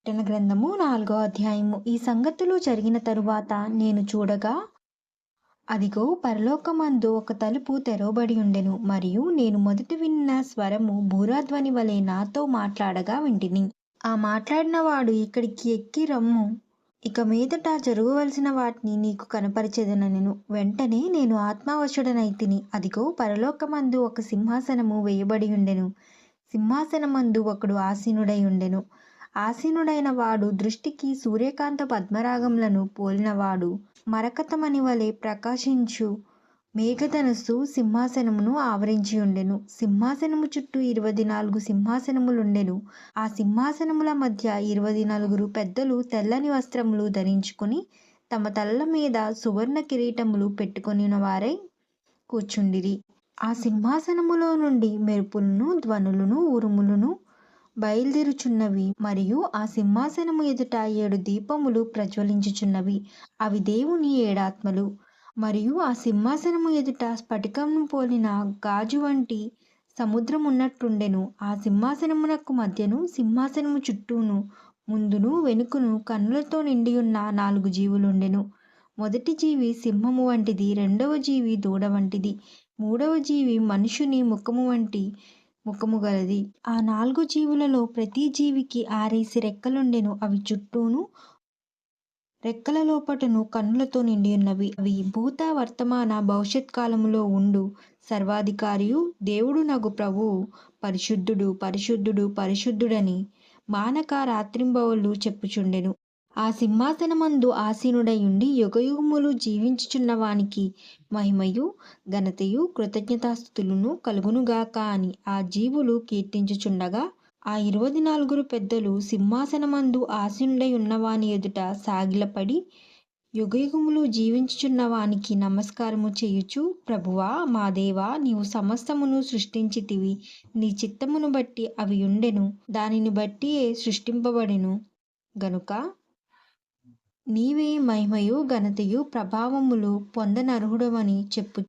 ప్రకటన గ్రంథము 4వ అధ్యాయము. ఈ సంగతులు జరిగిన తరువాత నేను చూడగా, అదిగో పరలోకమందు ఒక తలుపు తెరవబడి ఉండెను. మరియు నేను మొదట విన్న స్వరము భూరాధ్వని వలె నాతో మాట్లాడగా వింటిని. ఆ మాట్లాడిన వాడు, ఇక్కడికి ఎక్కి రమ్ము, ఇక మీదట జరగవలసిన వాటిని నీకు కనపరచెదనెను. వెంటనే నేను ఆత్మవశుడనైతిని. అదిగో పరలోకమందు ఒక సింహాసనము వేయబడి ఉండెను. సింహాసనమందు ఒకడు ఆసీనుడై ఉండెను. ఆసీనుడైన వాడు దృష్టికి సూర్యకాంత పద్మరాగములను పోలినవాడు. మరకతమణి వలె ప్రకాశించు మేఘధనుస్సు సింహాసనమును ఆవరించి ఉండెను. సింహాసనము చుట్టూ 24 సింహాసనములుండెను. ఆ సింహాసనముల మధ్య 24 పెద్దలు తెల్లని వస్త్రములు ధరించుకుని తమ తలల మీద సువర్ణ కిరీటములు పెట్టుకొనిన వారై కూర్చుండిరి. ఆ సింహాసనములో నుండి మెరుపులను, ధ్వనులను, ఉరుములను బయలుదేరుచున్నవి. మరియు ఆ సింహాసనము ఎదుట 7 దీపములు ప్రజ్వలించుచున్నవి. అవి దేవుని 7 ఆత్మలు. మరియు ఆ సింహాసనము ఎదుట స్ఫటికమును పోలిన గాజు వంటి సముద్రమున్నట్లుండెను. ఆ సింహాసనమునకు మధ్యను, సింహాసనము చుట్టూను, ముందును వెనుకను కన్నులతో నిండియున్న 4 జీవులుండెను. మొదటి జీవి సింహము వంటిది, రెండవ జీవి దూడ వంటిది, మూడవ జీవి మనుషుని ముఖము వంటి ముఖము గలది. ఆ 4 జీవులలో ప్రతి జీవికి 6 రెక్కలుండెను. అవి చుట్టూను, రెక్కల లోపటను కన్నులతో నిండియున్నవి. అవి భూత, వర్తమాన, భవిష్యత్ కాలములో ఉండు సర్వాధికారియు దేవుడు నగు ప్రభువు పరిశుద్ధుడు, పరిశుద్ధుడు, పరిశుద్ధుడని మానక రాత్రింబవళ్ళు చెప్పుచుండెను. ఆ సింహాసనమందు ఆసీనుడై ఉండి యుగయుగములు జీవించుచున్న వానికి మహిమయు, ఘనతయు, కృతజ్ఞతాస్తుతులను కలుగునుగాక అని ఆ జీవులు కీర్తించుచుండగా, ఆ 24 పెద్దలు సింహాసనమందు ఆసీనుడై ఉన్నవాని ఎదుట సాగిలపడి యుగయుగములు జీవించుచున్న వానికి నమస్కారము చేయుచు, ప్రభువా, మా దేవా, నీవు సమస్తమును సృష్టించితివి. నీ చిత్తమును బట్టి అవి ఉండెను, దానిని బట్టియే సృష్టింపబడెను గనుక నీవే మహిమయు, ఘనతయు, ప్రభావములు పొందనర్హుడవని చెప్పు.